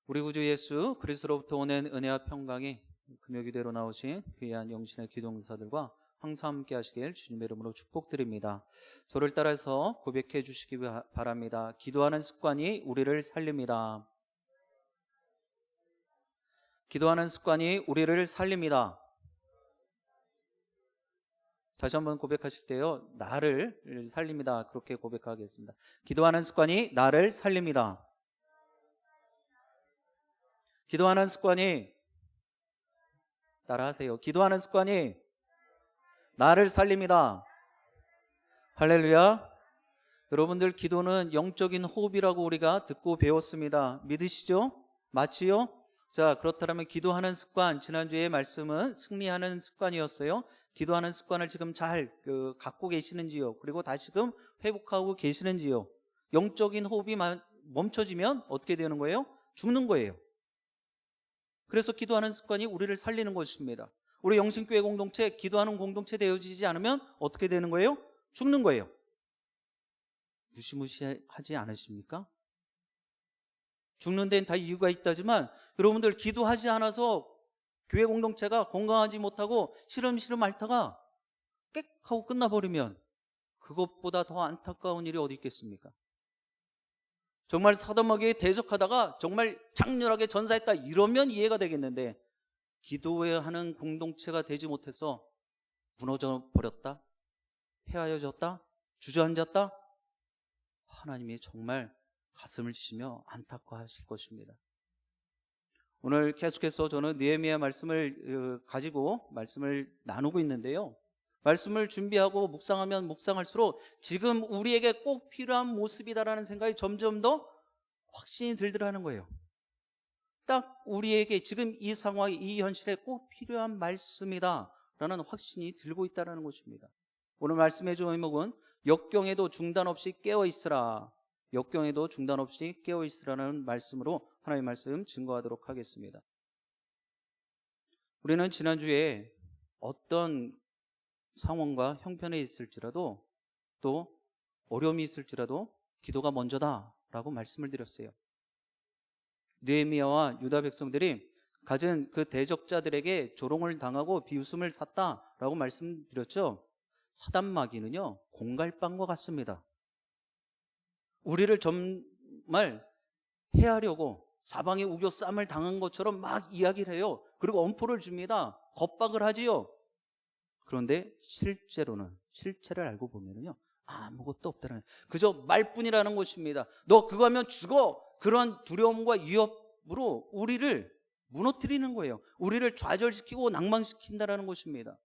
우리 구주 예수 그리스도로부터 오는 은혜와 평강이 금요기대로 나오신 귀한 영신의 기동사들과 항상 함께 하시길 주님의 이름으로 축복드립니다. 저를 따라서 고백해 주시기 바랍니다. 기도하는 습관이 우리를 살립니다. 기도하는 습관이 우리를 살립니다. 다시 한번 고백하실 때요, 나를 살립니다. 그렇게 고백하겠습니다. 기도하는 습관이 나를 살립니다. 기도하는 습관이, 따라하세요. 기도하는 습관이 나를 살립니다. 할렐루야. 여러분들, 기도는 영적인 호흡이라고 우리가 듣고 배웠습니다. 믿으시죠? 맞지요? 자, 그렇다면 기도하는 습관, 지난주에 말씀은 승리하는 습관이었어요. 기도하는 습관을 지금 잘 갖고 계시는지요? 그리고 다시금 회복하고 계시는지요? 영적인 호흡이 멈춰지면 어떻게 되는 거예요? 죽는 거예요. 그래서 기도하는 습관이 우리를 살리는 것입니다. 우리 영신교회 공동체, 기도하는 공동체 되어지지 않으면 어떻게 되는 거예요? 죽는 거예요. 무시무시하지 않으십니까? 죽는 데는 다 이유가 있다지만 여러분들, 기도하지 않아서 교회 공동체가 건강하지 못하고 시름시름 앓다가 꽥 하고 끝나버리면 그것보다 더 안타까운 일이 어디 있겠습니까? 정말 사도막에 대적하다가 정말 장렬하게 전사했다 이러면 이해가 되겠는데, 기도하는 공동체가 되지 못해서 무너져 버렸다, 패하여졌다, 주저앉았다, 하나님이 정말 가슴을 치시며 안타까워하실 것입니다. 오늘 계속해서 저는 느헤미야 말씀을 가지고 말씀을 나누고 있는데요, 말씀을 준비하고 묵상하면 묵상할수록 지금 우리에게 꼭 필요한 모습이다라는 생각이 점점 더 확신이 들더라는 거예요. 딱 우리에게 지금 이 상황, 이 현실에 꼭 필요한 말씀이다라는 확신이 들고 있다는 것입니다. 오늘 말씀의 제목은 역경에도 중단 없이 깨어있으라, 역경에도 중단 없이 깨어있으라는 말씀으로 하나님의 말씀 증거하도록 하겠습니다. 우리는 지난주에 어떤 상황과 형편에 있을지라도, 또 어려움이 있을지라도 기도가 먼저다라고 말씀을 드렸어요. 느헤미야와 유다 백성들이 가진 그 대적자들에게 조롱을 당하고 비웃음을 샀다라고 말씀드렸죠. 사단마귀는요, 공갈빵과 같습니다. 우리를 정말 해하려고 사방에 우겨쌈을 당한 것처럼 막 이야기를 해요. 그리고 엄포를 줍니다. 겁박을 하지요. 그런데 실체를 알고 보면요, 아무것도 없다는, 그저 말뿐이라는 것입니다. 너 그거 하면 죽어, 그런 두려움과 위협으로 우리를 무너뜨리는 거예요. 우리를 좌절시키고 낭망시킨다는 것입니다.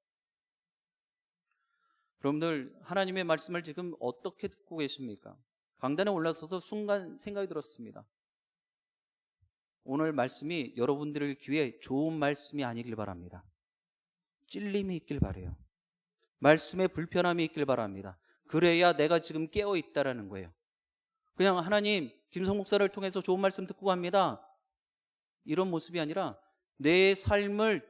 여러분들, 하나님의 말씀을 지금 어떻게 듣고 계십니까? 강단에 올라서서 순간 생각이 들었습니다. 오늘 말씀이 여러분들을 귀에 좋은 말씀이 아니길 바랍니다. 찔림이 있길 바라요. 말씀에 불편함이 있길 바랍니다. 그래야 내가 지금 깨어있다라는 거예요. 그냥 하나님, 김성 목사를 통해서 좋은 말씀 듣고 갑니다, 이런 모습이 아니라 내 삶을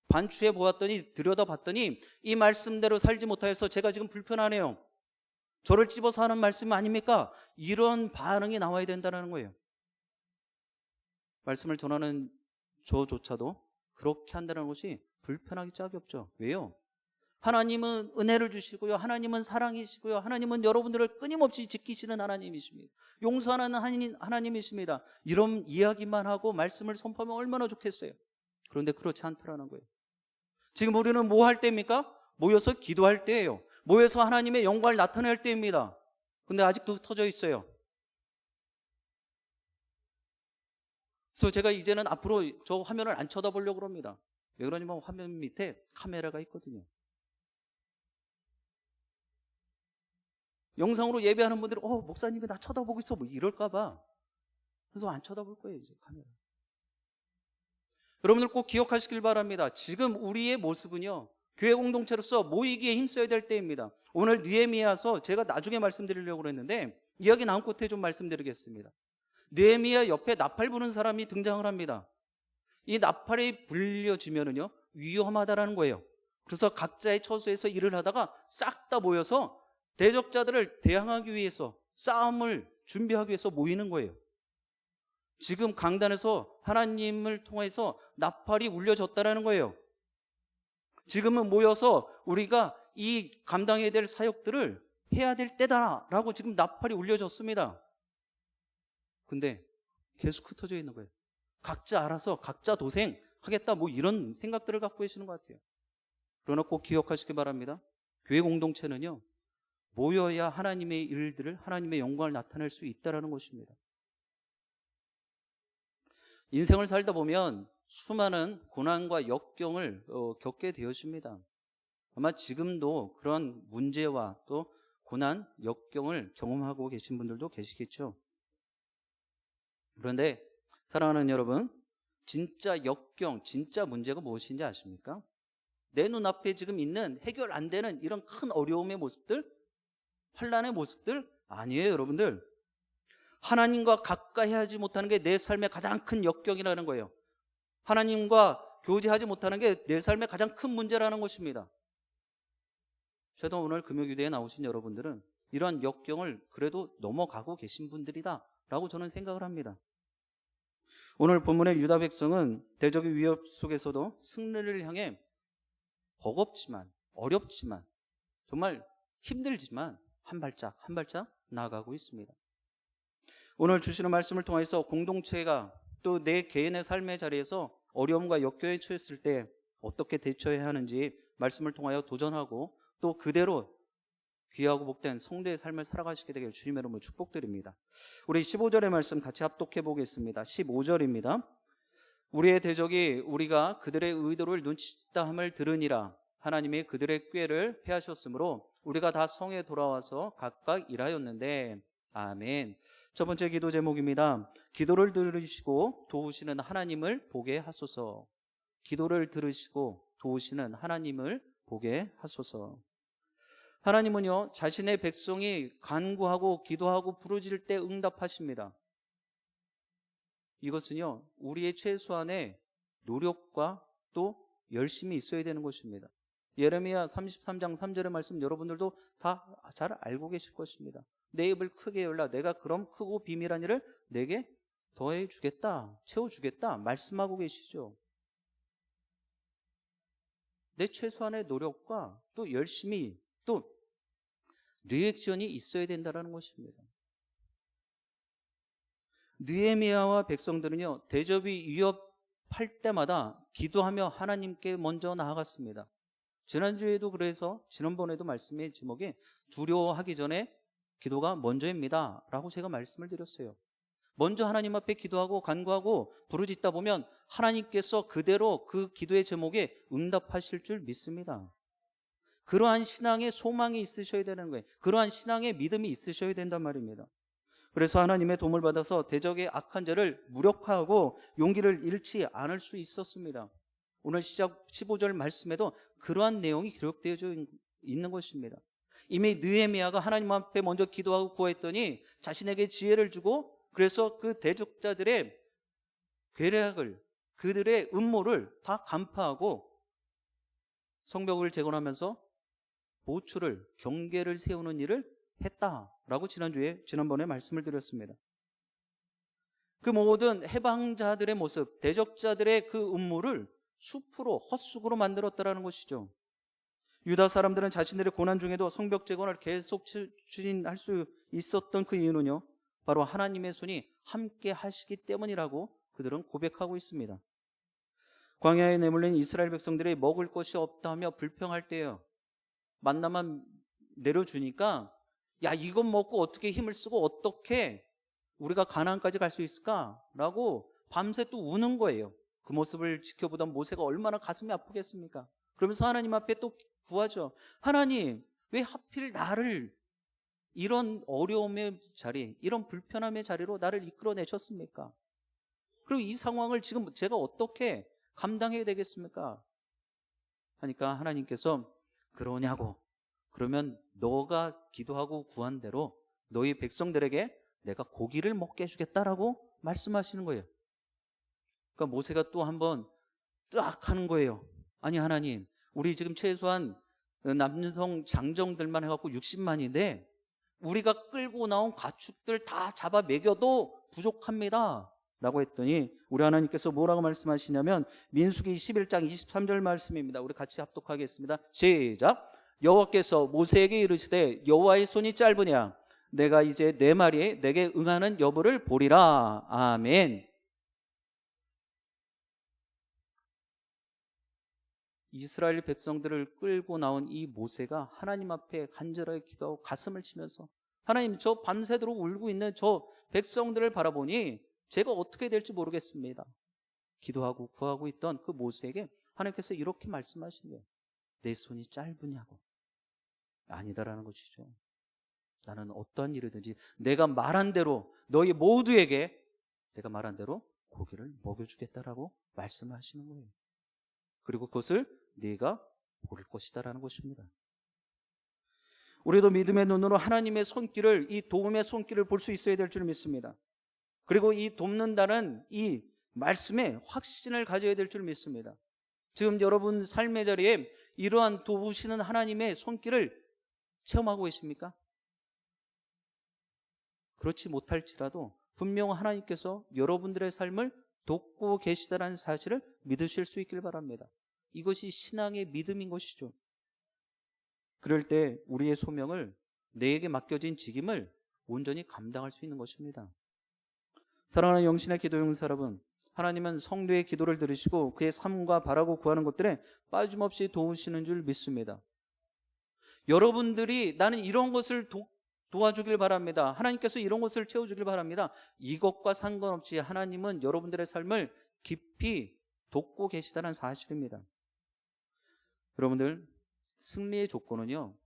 반추해 보았더니, 들여다봤더니 이 말씀대로 살지 못하여서 제가 지금 불편하네요, 저를 찝어서 하는 말씀 아닙니까? 이런 반응이 나와야 된다는 거예요. 말씀을 전하는 저조차도 그렇게 한다는 것이 불편하기 짝이 없죠. 왜요? 하나님은 은혜를 주시고요, 하나님은 사랑이시고요, 하나님은 여러분들을 끊임없이 지키시는 하나님이십니다. 용서하는 하나님이십니다. 이런 이야기만 하고 말씀을 선포하면 얼마나 좋겠어요. 그런데 그렇지 않더라는 거예요. 지금 우리는 뭐 할 때입니까? 모여서 기도할 때예요. 모여서 하나님의 영광을 나타낼 때입니다. 근데 아직도 흩어져 있어요. 그래서 제가 이제는 앞으로 저 화면을 안 쳐다보려고 합니다. 왜 그러냐면 화면 밑에 카메라가 있거든요. 영상으로 예배하는 분들이 목사님이 나 쳐다보고 있어, 뭐 이럴까 봐. 그래서 안 쳐다볼 거예요, 이제 카메라. 여러분들 꼭 기억하시길 바랍니다. 지금 우리의 모습은요, 교회 공동체로서 모이기에 힘써야 될 때입니다. 오늘 느헤미야서 제가 나중에 말씀드리려고 했는데 이야기 나온 끝에 좀 말씀드리겠습니다. 느헤미야 옆에 나팔 부는 사람이 등장을 합니다. 이 나팔이 불려지면은요, 위험하다라는 거예요. 그래서 각자의 처소에서 일을 하다가 싹 다 모여서 대적자들을 대항하기 위해서, 싸움을 준비하기 위해서 모이는 거예요. 지금 강단에서 하나님을 통해서 나팔이 울려졌다라는 거예요. 지금은 모여서 우리가 이 감당해야 될 사역들을 해야 될 때다라고 지금 나팔이 울려졌습니다. 근데 계속 흩어져 있는 거예요. 각자 알아서 각자 도생하겠다, 뭐 이런 생각들을 갖고 계시는 것 같아요. 그러나 꼭 기억하시기 바랍니다. 교회 공동체는요, 모여야 하나님의 일들을, 하나님의 영광을 나타낼 수 있다는 것입니다. 인생을 살다 보면 수많은 고난과 역경을 겪게 되어집니다. 아마 지금도 그런 문제와 또 고난, 역경을 경험하고 계신 분들도 계시겠죠. 그런데 사랑하는 여러분, 진짜 역경, 진짜 문제가 무엇인지 아십니까? 내 눈앞에 지금 있는 해결 안 되는 이런 큰 어려움의 모습들, 환난의 모습들 아니에요, 여러분들. 하나님과 가까이 하지 못하는 게 내 삶의 가장 큰 역경이라는 거예요. 하나님과 교제하지 못하는 게 내 삶의 가장 큰 문제라는 것입니다. 저도 오늘 금요기도에 나오신 여러분들은 이런 역경을 그래도 넘어가고 계신 분들이다 라고 저는 생각을 합니다. 오늘 본문의 유다 백성은 대적의 위협 속에서도 승리를 향해 버겁지만, 어렵지만, 정말 힘들지만 한 발짝 한 발짝 나아가고 있습니다. 오늘 주시는 말씀을 통해서 공동체가 또 내 개인의 삶의 자리에서 어려움과 역경에 처했을 때 어떻게 대처해야 하는지 말씀을 통하여 도전하고 또 그대로 귀하고 복된 성도의 삶을 살아가시게 되길 주님의 이름으로 축복드립니다. 우리 15절의 말씀 같이 합독해 보겠습니다. 15절입니다. 우리의 대적이 우리가 그들의 의도를 눈치챘다 함을 들으니라. 하나님이 그들의 꾀를 패하셨으므로 우리가 다 성에 돌아와서 각각 일하였는데. 아멘. 첫 번째 기도 제목입니다. 기도를 들으시고 도우시는 하나님을 보게 하소서. 기도를 들으시고 도우시는 하나님을 보게 하소서. 하나님은요, 자신의 백성이 간구하고 기도하고 부르짖을 때 응답하십니다. 이것은요, 우리의 최소한의 노력과 또 열심이 있어야 되는 것입니다. 예레미야 33장 3절의 말씀 여러분들도 다 잘 알고 계실 것입니다. 내 입을 크게 열라. 내가 그럼 크고 비밀한 일을 내게 더해 주겠다, 채워주겠다 말씀하고 계시죠. 내 최소한의 노력과 또 열심히 또 리액션이 있어야 된다는 것입니다. 느헤미야와 백성들은요, 대접이 위협할 때마다 기도하며 하나님께 먼저 나아갔습니다. 지난주에도 그래서 지난번에도 말씀의 제목이 두려워하기 전에 기도가 먼저입니다 라고 제가 말씀을 드렸어요. 먼저 하나님 앞에 기도하고 간구하고 부르짖다 보면 하나님께서 그대로 그 기도의 제목에 응답하실 줄 믿습니다. 그러한 신앙의 소망이 있으셔야 되는 거예요. 그러한 신앙의 믿음이 있으셔야 된단 말입니다. 그래서 하나님의 도움을 받아서 대적의 악한 죄를 무력화하고 용기를 잃지 않을 수 있었습니다. 오늘 시작 15절 말씀에도 그러한 내용이 기록되어 있는 것입니다. 이미 느헤미야가 하나님 앞에 먼저 기도하고 구했더니 자신에게 지혜를 주고 그래서 그 대적자들의 괴략을, 그들의 음모를 다 간파하고 성벽을 재건하면서 보초를, 경계를 세우는 일을 했다라고 지난번에 말씀을 드렸습니다. 그 모든 해방자들의 모습, 대적자들의 그 음모를 숲으로, 헛쑥으로 만들었다라는 것이죠. 유다 사람들은 자신들의 고난 중에도 성벽 재건을 계속 추진할 수 있었던 그 이유는요, 바로 하나님의 손이 함께 하시기 때문이라고 그들은 고백하고 있습니다. 광야에 내몰린 이스라엘 백성들이 먹을 것이 없다 하며 불평할 때요, 만나만 내려주니까 야, 이것 먹고 어떻게 힘을 쓰고 어떻게 우리가 가나안까지 갈 수 있을까? 라고 밤새 또 우는 거예요. 그 모습을 지켜보던 모세가 얼마나 가슴이 아프겠습니까? 그러면서 하나님 앞에 또 구하죠. 하나님, 왜 하필 나를 이런 어려움의 자리, 이런 불편함의 자리로 나를 이끌어내셨습니까? 그리고 이 상황을 지금 제가 어떻게 감당해야 되겠습니까? 하니까 하나님께서 그러냐고, 그러면 너가 기도하고 구한 대로 너희 백성들에게 내가 고기를 먹게 해주겠다라고 말씀하시는 거예요. 그러니까 모세가 또 한번 딱 하는 거예요. 아니 하나님, 우리 지금 최소한 남성 장정들만 해갖고 60만인데 우리가 끌고 나온 가축들 다 잡아 먹여도 부족합니다. 라고 했더니 우리 하나님께서 뭐라고 말씀하시냐면 민수기 11장 23절 말씀입니다. 우리 같이 합독하겠습니다. 시작. 여호와께서 모세에게 이르시되 여호와의 손이 짧으냐 내가 이제 내 말이 내게 응하는 여부를 보리라. 아멘. 이스라엘 백성들을 끌고 나온 이 모세가 하나님 앞에 간절하게 기도하고 가슴을 치면서 하나님, 저 밤새도록 울고 있는 저 백성들을 바라보니 제가 어떻게 될지 모르겠습니다. 기도하고 구하고 있던 그 모세에게 하나님께서 이렇게 말씀하신 거예요. 내 손이 짧으냐고. 아니다라는 것이죠. 나는 어떠한 일이든지 내가 말한 대로 너희 모두에게 내가 말한 대로 고기를 먹여주겠다라고 말씀하시는 거예요. 그리고 그것을 네가 볼 것이다라는 것입니다. 우리도 믿음의 눈으로 하나님의 손길을, 이 도움의 손길을 볼 수 있어야 될 줄 믿습니다. 그리고 이 돕는다는 이 말씀에 확신을 가져야 될 줄 믿습니다. 지금 여러분 삶의 자리에 이러한 도우시는 하나님의 손길을 체험하고 계십니까? 그렇지 못할지라도 분명 하나님께서 여러분들의 삶을 돕고 계시다는 사실을 믿으실 수 있길 바랍니다. 이것이 신앙의 믿음인 것이죠. 그럴 때 우리의 소명을, 내게 맡겨진 직임을 온전히 감당할 수 있는 것입니다. 사랑하는 영신의 기도용 여러분, 하나님은 성도의 기도를 들으시고 그의 삶과 바라고 구하는 것들에 빠짐없이 도우시는 줄 믿습니다. 여러분들이 나는 이런 것을 도와주길 바랍니다. 하나님께서 이런 것을 채워주길 바랍니다. 이것과 상관없이 하나님은 여러분들의 삶을 깊이 돕고 계시다는 사실입니다. 여러분들, 승리의 조건은요,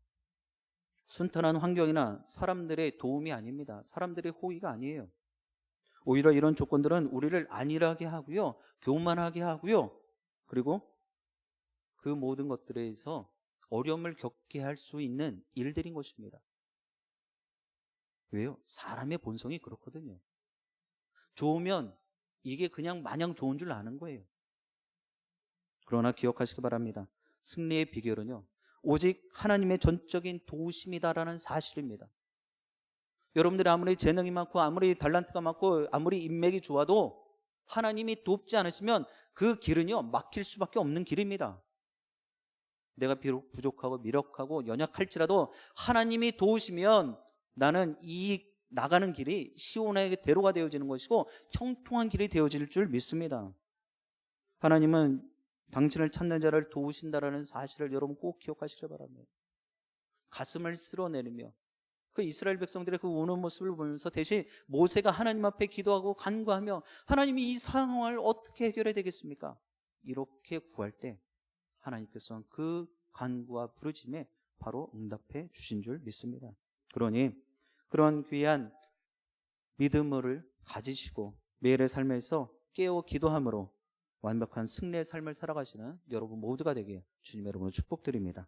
순탄한 환경이나 사람들의 도움이 아닙니다. 사람들의 호의가 아니에요. 오히려 이런 조건들은 우리를 안일하게 하고요, 교만하게 하고요, 그리고 그 모든 것들에서 어려움을 겪게 할 수 있는 일들인 것입니다. 왜요? 사람의 본성이 그렇거든요. 좋으면 이게 그냥 마냥 좋은 줄 아는 거예요. 그러나 기억하시기 바랍니다. 승리의 비결은요, 오직 하나님의 전적인 도우심이다라는 사실입니다. 여러분들이 아무리 재능이 많고 아무리 달란트가 많고 아무리 인맥이 좋아도 하나님이 돕지 않으시면 그 길은요, 막힐 수밖에 없는 길입니다. 내가 비록 부족하고 미력하고 연약할지라도 하나님이 도우시면 나는 이 나가는 길이 시온에게 대로가 되어지는 것이고 형통한 길이 되어질 줄 믿습니다. 하나님은 당신을 찾는 자를 도우신다라는 사실을 여러분 꼭 기억하시길 바랍니다. 가슴을 쓸어내리며 그 이스라엘 백성들의 그 우는 모습을 보면서 대신 모세가 하나님 앞에 기도하고 간구하며 하나님이 이 상황을 어떻게 해결해야 되겠습니까? 이렇게 구할 때 하나님께서는 그 간구와 부르짖음에 바로 응답해 주신 줄 믿습니다. 그러니 그런 귀한 믿음을 가지시고 매일의 삶에서 깨어 기도함으로 완벽한 승리의 삶을 살아가시는 여러분 모두가 되기에 주님 여러분을 축복드립니다.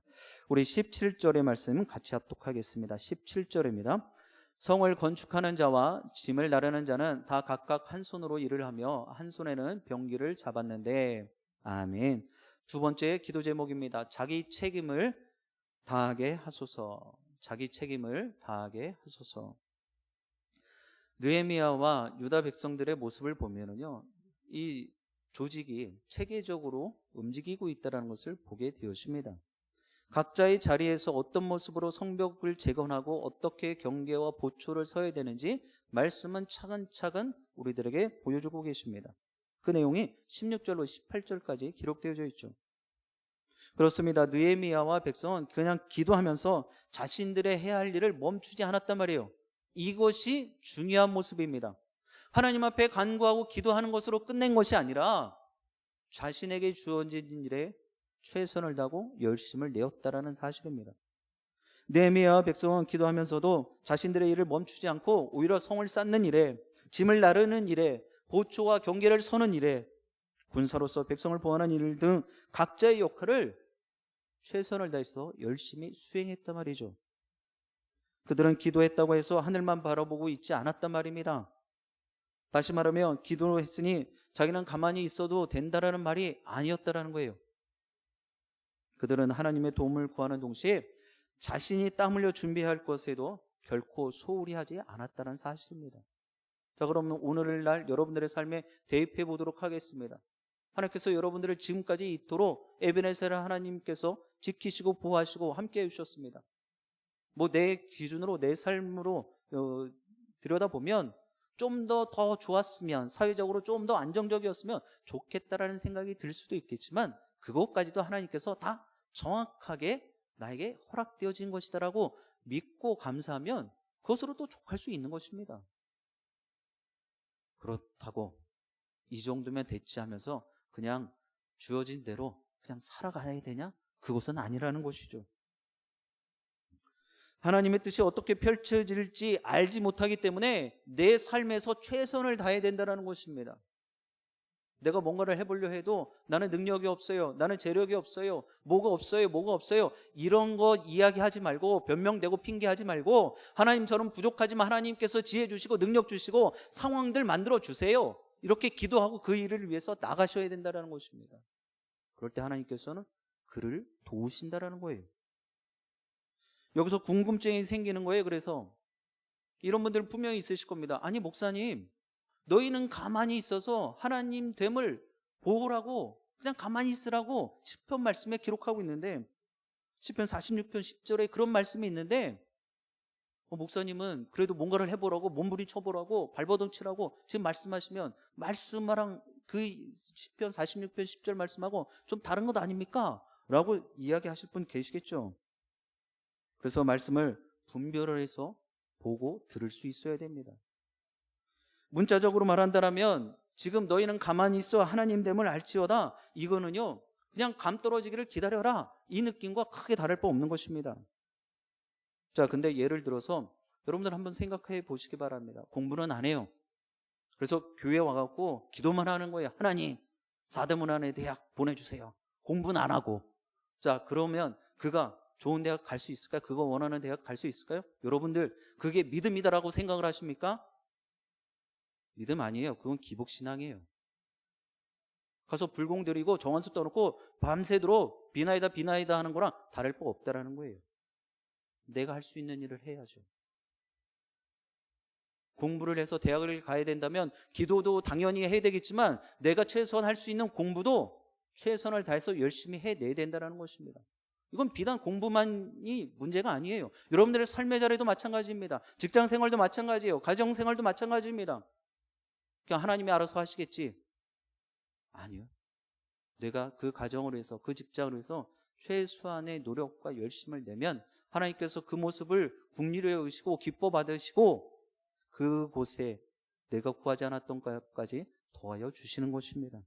우리 17절의 말씀 같이 합독하겠습니다. 17절입니다. 성을 건축하는 자와 짐을 나르는 자는 다 각각 한 손으로 일을 하며 한 손에는 병기를 잡았는데. 아멘. 두 번째 기도 제목입니다. 자기 책임을 다하게 하소서. 자기 책임을 다하게 하소서. 느헤미야와 유다 백성들의 모습을 보면은요, 이 조직이 체계적으로 움직이고 있다는 것을 보게 되었습니다. 각자의 자리에서 어떤 모습으로 성벽을 재건하고 어떻게 경계와 보초를 서야 되는지 말씀은 차근차근 우리들에게 보여주고 계십니다. 그 내용이 16절로 18절까지 기록되어져 있죠. 그렇습니다. 느헤미야와 백성은 그냥 기도하면서 자신들의 해야 할 일을 멈추지 않았단 말이에요. 이것이 중요한 모습입니다. 하나님 앞에 간구하고 기도하는 것으로 끝낸 것이 아니라 자신에게 주어진 일에 최선을 다하고 열심을 내었다라는 사실입니다. 느헤미야와 백성은 기도하면서도 자신들의 일을 멈추지 않고 오히려 성을 쌓는 일에, 짐을 나르는 일에, 보초와 경계를 서는 일에, 군사로서 백성을 보호하는 일 등 각자의 역할을 최선을 다해서 열심히 수행했단 말이죠. 그들은 기도했다고 해서 하늘만 바라보고 있지 않았단 말입니다. 다시 말하면 기도했으니 자기는 가만히 있어도 된다라는 말이 아니었다라는 거예요. 그들은 하나님의 도움을 구하는 동시에 자신이 땀 흘려 준비할 것에도 결코 소홀히 하지 않았다는 사실입니다. 자, 그러면 오늘날 여러분들의 삶에 대입해 보도록 하겠습니다. 하나님께서 여러분들을 지금까지 이토록 에베네셀 하나님께서 지키시고 보호하시고 함께 해주셨습니다. 뭐 내 기준으로 내 삶으로 들여다보면 좀 더 좋았으면, 사회적으로 좀 더 안정적이었으면 좋겠다라는 생각이 들 수도 있겠지만, 그것까지도 하나님께서 다 정확하게 나에게 허락되어진 것이다라고 믿고 감사하면 그것으로 또 족할 수 있는 것입니다. 그렇다고 이 정도면 됐지 하면서 그냥 주어진 대로 그냥 살아가야 되냐? 그것은 아니라는 것이죠. 하나님의 뜻이 어떻게 펼쳐질지 알지 못하기 때문에 내 삶에서 최선을 다해야 된다는 것입니다. 내가 뭔가를 해보려 해도 나는 능력이 없어요, 나는 재력이 없어요, 뭐가 없어요 이런 거 이야기하지 말고, 변명되고 핑계하지 말고, 하나님 저는 부족하지만 하나님께서 지혜 주시고 능력 주시고 상황들 만들어 주세요, 이렇게 기도하고 그 일을 위해서 나가셔야 된다는 것입니다. 그럴 때 하나님께서는 그를 도우신다는 거예요. 여기서 궁금증이 생기는 거예요. 그래서 이런 분들은 분명히 있으실 겁니다. 아니 목사님, 너희는 가만히 있어서 하나님 됨을 보호라고 그냥 가만히 있으라고 시편 말씀에 기록하고 있는데, 시편 46편 10절에 그런 말씀이 있는데 목사님은 그래도 뭔가를 해보라고 몸부림쳐보라고 발버둥 치라고 지금 말씀하시면 말씀하랑 그 시편 46편 10절 말씀하고 좀 다른 것 아닙니까? 라고 이야기하실 분 계시겠죠. 그래서 말씀을 분별을 해서 보고 들을 수 있어야 됩니다. 문자적으로 말한다면 지금 너희는 가만히 있어 하나님 됨을 알지어다, 이거는요 그냥 감 떨어지기를 기다려라, 이 느낌과 크게 다를 바 없는 것입니다. 자, 근데 예를 들어서 여러분들 한번 생각해 보시기 바랍니다. 공부는 안 해요. 그래서 교회 와갖고 기도만 하는 거예요. 하나님 4대문 안에 대학 보내주세요. 공부는 안 하고. 자, 그러면 그가 좋은 대학 갈 수 있을까요? 그거 원하는 대학 갈 수 있을까요? 여러분들 그게 믿음이다라고 생각을 하십니까? 믿음 아니에요. 그건 기복신앙이에요. 가서 불공 들이고 정한수 떠놓고 밤새도록 비나이다 하는 거랑 다를 바 없다라는 거예요. 내가 할 수 있는 일을 해야죠. 공부를 해서 대학을 가야 된다면 기도도 당연히 해야 되겠지만 내가 최소한 할 수 있는 공부도 최선을 다해서 열심히 해내야 된다는 것입니다. 이건 비단 공부만이 문제가 아니에요. 여러분들의 삶의 자리도 마찬가지입니다. 직장 생활도 마찬가지예요. 가정 생활도 마찬가지입니다. 그냥 하나님이 알아서 하시겠지. 아니요. 내가 그 가정을 위해서, 그 직장을 위해서 최소한의 노력과 열심을 내면 하나님께서 그 모습을 국리로 여기시고 기뻐 받으시고 그곳에 내가 구하지 않았던 것까지 더하여 주시는 것입니다.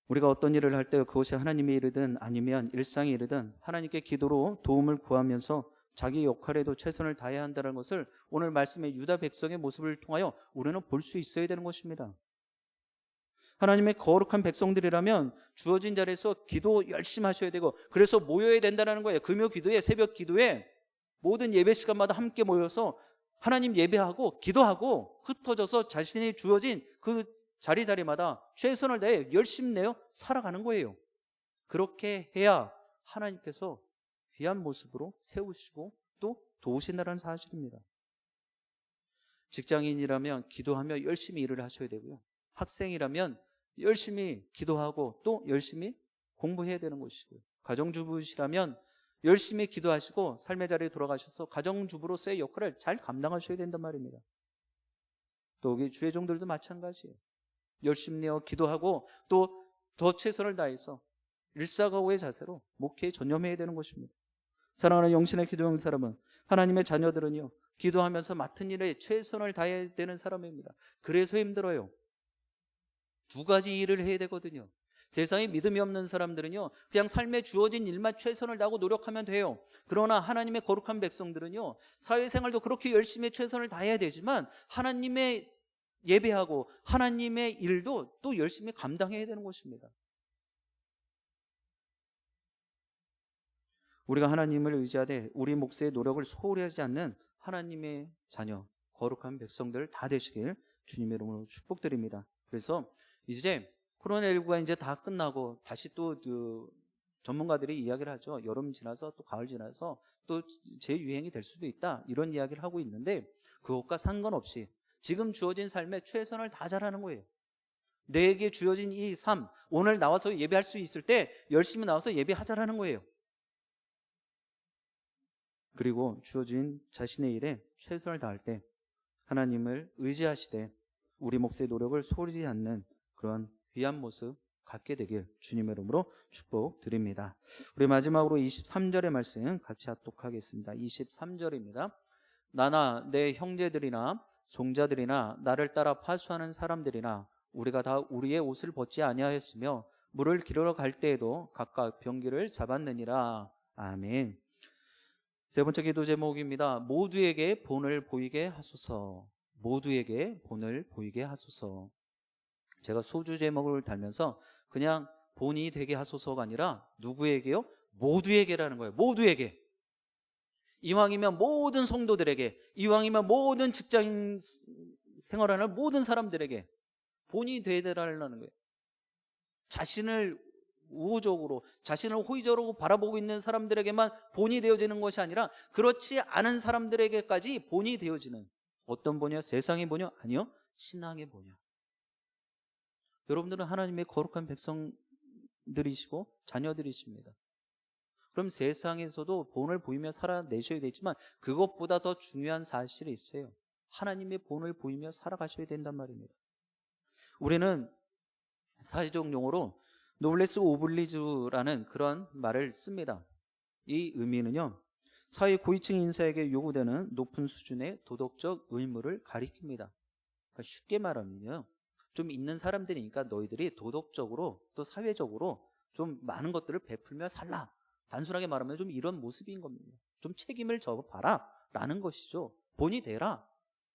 우리가 어떤 일을 할 때 그것이 하나님의 일이든 아니면 일상의 일이든 하나님께 기도로 도움을 구하면서 자기 역할에도 최선을 다해야 한다는 것을 오늘 말씀의 유다 백성의 모습을 통하여 우리는 볼 수 있어야 되는 것입니다. 하나님의 거룩한 백성들이라면 주어진 자리에서 기도 열심히 하셔야 되고, 그래서 모여야 된다는 거예요. 금요 기도에, 새벽 기도에 모든 예배 시간마다 함께 모여서 하나님 예배하고 기도하고 흩어져서 자신이 주어진 그 자리마다 최선을 다해 열심히 내어 살아가는 거예요. 그렇게 해야 하나님께서 귀한 모습으로 세우시고 또 도우신다는 사실입니다. 직장인이라면 기도하며 열심히 일을 하셔야 되고요. 학생이라면 열심히 기도하고 또 열심히 공부해야 되는 것이고요. 가정주부시라면 열심히 기도하시고 삶의 자리에 돌아가셔서 가정주부로서의 역할을 잘 감당하셔야 된단 말입니다. 또 여기 주의 종들도 마찬가지예요. 열심히 내어 기도하고 또 더 최선을 다해서 일사과오의 자세로 목회에 전념해야 되는 것입니다. 사랑하는 영신의 기도용 사람은, 하나님의 자녀들은요 기도하면서 맡은 일에 최선을 다해야 되는 사람입니다. 그래서 힘들어요. 두 가지 일을 해야 되거든요. 세상에 믿음이 없는 사람들은요 그냥 삶에 주어진 일만 최선을 다하고 노력하면 돼요. 그러나 하나님의 거룩한 백성들은요 사회생활도 그렇게 열심히 최선을 다해야 되지만 하나님의 예배하고 하나님의 일도 또 열심히 감당해야 되는 것입니다. 우리가 하나님을 의지하되 우리 몫의 노력을 소홀히 하지 않는 하나님의 자녀, 거룩한 백성들 다 되시길 주님의 이름으로 축복드립니다. 그래서 이제 코로나19가 이제 다 끝나고 다시 또 그 전문가들이 이야기를 하죠. 여름 지나서 또 가을 지나서 또 재유행이 될 수도 있다, 이런 이야기를 하고 있는데, 그것과 상관없이 지금 주어진 삶에 최선을 다하자라는 거예요. 내게 주어진 이 삶, 오늘 나와서 예배할 수 있을 때 열심히 나와서 예배하자라는 거예요. 그리고 주어진 자신의 일에 최선을 다할 때 하나님을 의지하시되 우리 몫의 노력을 소홀히 않는 그런 귀한 모습 갖게 되길 주님의 이름으로 축복드립니다. 우리 마지막으로 23절의 말씀 같이 합독하겠습니다. 23절입니다. 나나 내 형제들이나 종자들이나 나를 따라 파수하는 사람들이나 우리가 다 우리의 옷을 벗지 아니하였으며 물을 기르러 갈 때에도 각각 병기를 잡았느니라. 아멘. 세 번째 기도 제목입니다. 모두에게 본을 보이게 하소서. 모두에게 본을 보이게 하소서. 제가 소주 제목을 달면서 그냥 본이 되게 하소서가 아니라 누구에게요? 모두에게라는 거예요. 모두에게. 이왕이면 모든 성도들에게, 이왕이면 모든 직장인 생활하는 모든 사람들에게 본이 되어달라는 거예요. 자신을 우호적으로, 자신을 호의적으로 바라보고 있는 사람들에게만 본이 되어지는 것이 아니라 그렇지 않은 사람들에게까지 본이 되어지는, 어떤 본이요? 세상의 본이요? 아니요, 신앙의 본이요. 여러분들은 하나님의 거룩한 백성들이시고 자녀들이십니다. 그럼 세상에서도 본을 보이며 살아내셔야 되지만 그것보다 더 중요한 사실이 있어요. 하나님의 본을 보이며 살아가셔야 된단 말입니다. 우리는 사회적 용어로 노블레스 오블리주라는 그런 말을 씁니다. 이 의미는요, 사회 고위층 인사에게 요구되는 높은 수준의 도덕적 의무를 가리킵니다. 그러니까 쉽게 말하면요, 좀 있는 사람들이니까 너희들이 도덕적으로 또 사회적으로 좀 많은 것들을 베풀며 살라. 단순하게 말하면 좀 이런 모습인 겁니다. 좀 책임을 져봐라 라는 것이죠. 본이 되라,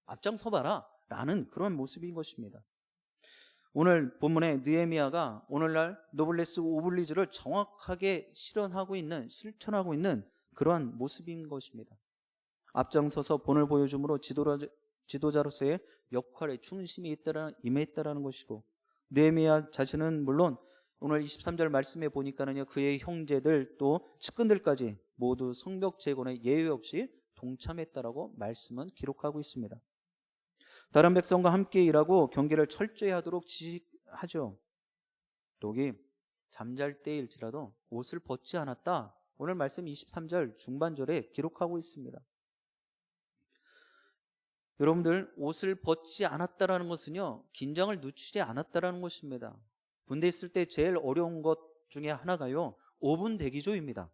앞장서봐라 라는 그런 모습인 것입니다. 오늘 본문의 느헤미야가 오늘날 노블레스 오블리주를 정확하게 실천하고 있는 그러한 모습인 것입니다. 앞장서서 본을 보여줌으로 지도자로서의 역할에 충심이 임했다라는 것이고, 느헤미야 자신은 물론 오늘 23절 말씀에 보니까는요, 그의 형제들 또 측근들까지 모두 성벽 재건에 예외 없이 동참했다라고 말씀은 기록하고 있습니다. 다른 백성과 함께 일하고 경계를 철저히 하도록 지시하죠. 여기 잠잘 때일지라도 옷을 벗지 않았다. 오늘 말씀 23절 중반절에 기록하고 있습니다. 여러분들, 옷을 벗지 않았다라는 것은요, 긴장을 늦추지 않았다라는 것입니다. 군대 있을 때 제일 어려운 것 중에 하나가요, 5분 대기조입니다.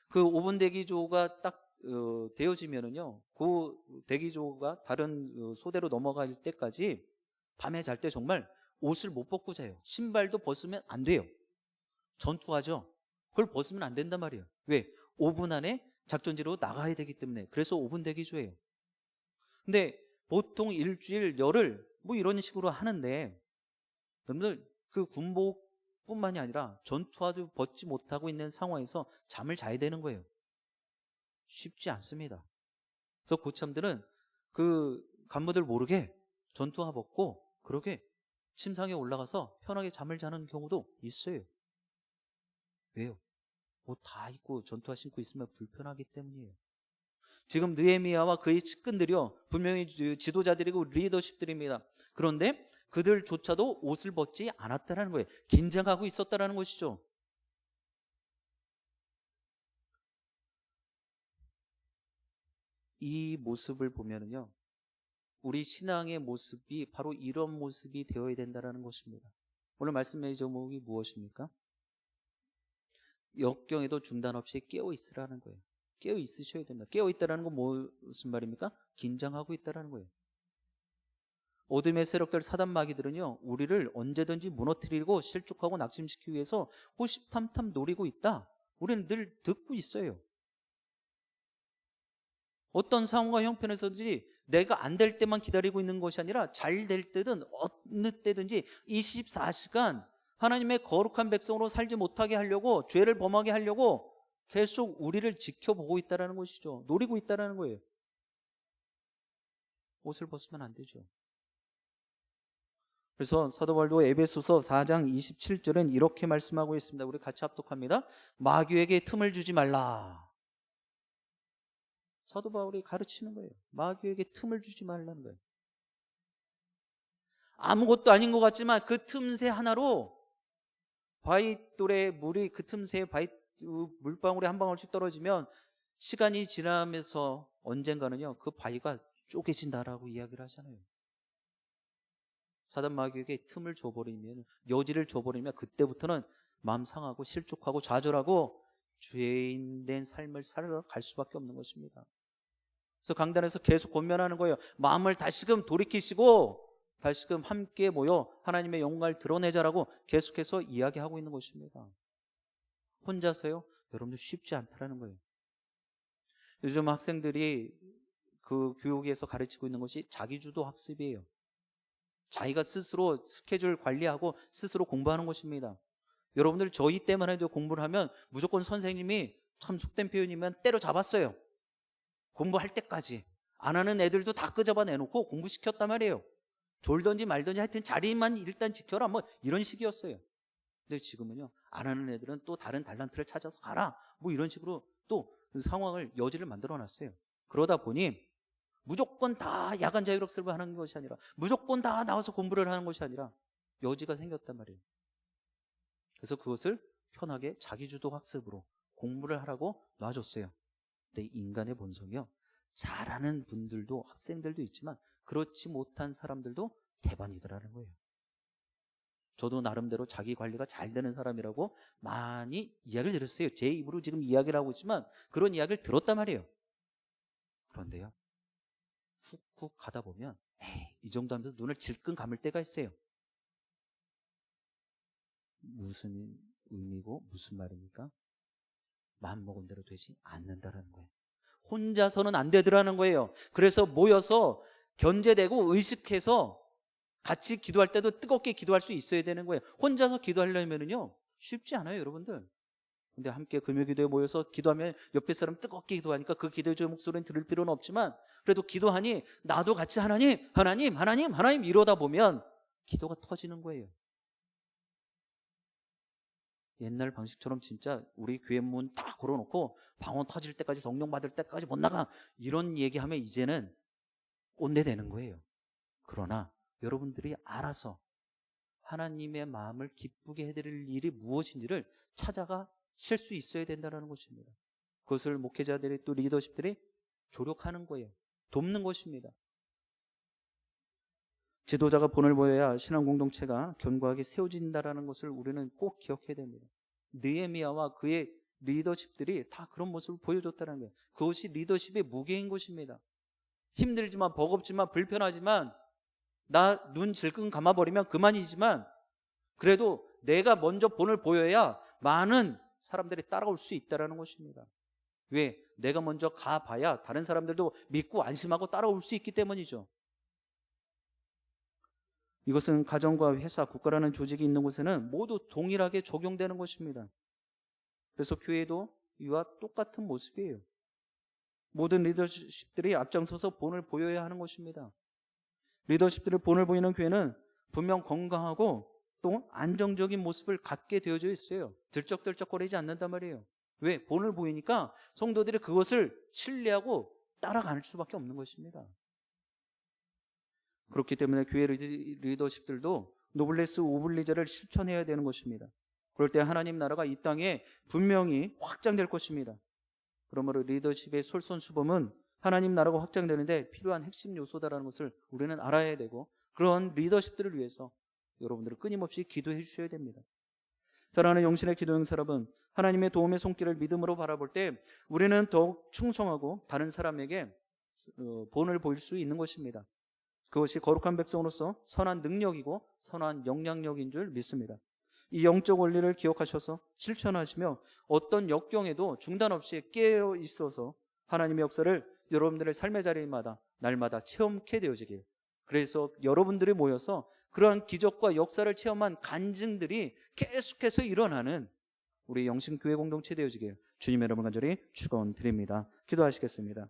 그 5분 대기조가 딱 되어지면은요, 그 대기조가 다른 소대로 넘어갈 때까지 밤에 잘 때 정말 옷을 못 벗고 자요. 신발도 벗으면 안 돼요. 전투하죠. 그걸 벗으면 안 된단 말이에요. 왜? 5분 안에 작전지로 나가야 되기 때문에. 그래서 5분 대기조예요. 근데 보통 일주일, 열흘 뭐 이런 식으로 하는데, 여러분들 그 군복뿐만이 아니라 전투화도 벗지 못하고 있는 상황에서 잠을 자야 되는 거예요. 쉽지 않습니다. 그래서 고참들은 그 간부들 모르게 전투화 벗고 그렇게 침상에 올라가서 편하게 잠을 자는 경우도 있어요. 왜요? 옷 다 입고 전투화 신고 있으면 불편하기 때문이에요. 지금 느헤미야와 그의 측근들이요, 분명히 지도자들이고 리더십들입니다. 그런데 그들조차도 옷을 벗지 않았다는 거예요. 긴장하고 있었다는 것이죠. 이 모습을 보면은요, 우리 신앙의 모습이 바로 이런 모습이 되어야 된다는 것입니다. 오늘 말씀의 제목이 무엇입니까? 역경에도 중단 없이 깨어 있으라는 거예요. 깨어 있으셔야 된다. 깨어 있다는 건 무슨 말입니까? 긴장하고 있다는 거예요. 어둠의 세력들, 사단 마귀들은요, 우리를 언제든지 무너뜨리고 실족하고 낙심시키기 위해서 호시탐탐 노리고 있다. 우리는 늘 듣고 있어요. 어떤 상황과 형편에서든지 내가 안 될 때만 기다리고 있는 것이 아니라 잘 될 때든 어느 때든지 24시간 하나님의 거룩한 백성으로 살지 못하게 하려고, 죄를 범하게 하려고 계속 우리를 지켜보고 있다는 것이죠. 노리고 있다는 거예요. 옷을 벗으면 안 되죠. 그래서 사도 바울도 에베소서 4장 27절엔 이렇게 말씀하고 있습니다. 우리 같이 합독합니다. 마귀에게 틈을 주지 말라. 사도 바울이 가르치는 거예요. 마귀에게 틈을 주지 말라는 거예요. 아무것도 아닌 것 같지만 그 틈새 하나로 바위돌에 물이 그 틈새에 물방울이 한 방울씩 떨어지면 시간이 지나면서 언젠가는요 그 바위가 쪼개진다라고 이야기를 하잖아요. 사단 마귀에게 틈을 줘버리면, 여지를 줘버리면 그때부터는 마음 상하고 실족하고 좌절하고 죄인된 삶을 살아갈 수밖에 없는 것입니다. 그래서 강단에서 계속 권면하는 거예요. 마음을 다시금 돌이키시고 다시금 함께 모여 하나님의 영광을 드러내자라고 계속해서 이야기하고 있는 것입니다. 혼자서요? 여러분들 쉽지 않다라는 거예요. 요즘 학생들이 그 교육에서 가르치고 있는 것이 자기주도 학습이에요. 자기가 스스로 스케줄 관리하고 스스로 공부하는 것입니다. 여러분들 저희 때만 해도 공부를 하면 무조건 선생님이, 참 속된 표현이면 때려잡았어요. 공부할 때까지. 안 하는 애들도 다 끄집어 내놓고 공부시켰단 말이에요. 졸던지 말던지 하여튼 자리만 일단 지켜라 뭐 이런 식이었어요. 근데 지금은요 안 하는 애들은 또 다른 달란트를 찾아서 가라 뭐 이런 식으로 또 상황을, 여지를 만들어 놨어요. 그러다 보니 무조건 다 야간 자율학습을 하는 것이 아니라, 무조건 다 나와서 공부를 하는 것이 아니라 여지가 생겼단 말이에요. 그래서 그것을 편하게 자기주도 학습으로 공부를 하라고 놔줬어요. 근데 인간의 본성이요, 잘하는 분들도, 학생들도 있지만 그렇지 못한 사람들도 대반이더라는 거예요. 저도 나름대로 자기 관리가 잘 되는 사람이라고 많이 이야기를 들었어요. 제 입으로 지금 이야기를 하고 있지만 그런 이야기를 들었단 말이에요. 그런데요, 훅훅 가다 보면 이 정도 하면서 눈을 질끈 감을 때가 있어요. 무슨 의미고 무슨 말입니까? 마음먹은 대로 되지 않는다라는 거예요. 혼자서는 안 되더라는 거예요. 그래서 모여서 견제되고 의식해서 같이 기도할 때도 뜨겁게 기도할 수 있어야 되는 거예요. 혼자서 기도하려면요 쉽지 않아요, 여러분들. 근데 함께 금요기도에 모여서 기도하면 옆에 사람 뜨겁게 기도하니까 그 기도의 목소리는 들을 필요는 없지만 그래도 기도하니 나도 같이 하나님 이러다 보면 기도가 터지는 거예요. 옛날 방식처럼 진짜 우리 교회 문 다 걸어놓고 방언 터질 때까지, 성령 받을 때까지 못 나가 이런 얘기하면 이제는 꼰대 되는 거예요. 그러나 여러분들이 알아서 하나님의 마음을 기쁘게 해드릴 일이 무엇인지를 찾아가실 수 있어야 된다는 것입니다. 그것을 목회자들이, 또 리더십들이 조력하는 거예요. 돕는 것입니다. 지도자가 본을 보여야 신앙 공동체가 견고하게 세워진다는 것을 우리는 꼭 기억해야 됩니다. 느헤미야와 그의 리더십들이 다 그런 모습을 보여줬다는 거예요. 그것이 리더십의 무게인 것입니다. 힘들지만, 버겁지만, 불편하지만, 나 눈 질끈 감아버리면 그만이지만 그래도 내가 먼저 본을 보여야 많은 사람들이 따라올 수 있다는 것입니다. 왜? 내가 먼저 가봐야 다른 사람들도 믿고 안심하고 따라올 수 있기 때문이죠. 이것은 가정과 회사, 국가라는 조직이 있는 곳에는 모두 동일하게 적용되는 것입니다. 그래서 교회도 이와 똑같은 모습이에요. 모든 리더십들이 앞장서서 본을 보여야 하는 것입니다. 리더십들을 본을 보이는 교회는 분명 건강하고 또 안정적인 모습을 갖게 되어져 있어요. 들쩍들쩍거리지 않는단 말이에요. 왜? 본을 보이니까 성도들이 그것을 신뢰하고 따라갈 수밖에 없는 것입니다. 그렇기 때문에 교회 리더십들도 노블레스 오블리제를 실천해야 되는 것입니다. 그럴 때 하나님 나라가 이 땅에 분명히 확장될 것입니다. 그러므로 리더십의 솔선수범은 하나님 나라가 확장되는데 필요한 핵심 요소다라는 것을 우리는 알아야 되고, 그런 리더십들을 위해서 여러분들은 끊임없이 기도해 주셔야 됩니다. 사랑하는 영신의 기도 영사 여러분, 하나님의 도움의 손길을 믿음으로 바라볼 때 우리는 더욱 충성하고 다른 사람에게 본을 보일 수 있는 것입니다. 그것이 거룩한 백성으로서 선한 능력이고 선한 영향력인 줄 믿습니다. 이 영적 원리를 기억하셔서 실천하시며 어떤 역경에도 중단 없이 깨어 있어서 하나님의 역사를 여러분들의 삶의 자리마다 날마다 체험케 되어지길, 그래서 여러분들이 모여서 그러한 기적과 역사를 체험한 간증들이 계속해서 일어나는 우리 영신교회 공동체 되어지길 주님의 이름으로 간절히 축원드립니다. 기도하시겠습니다.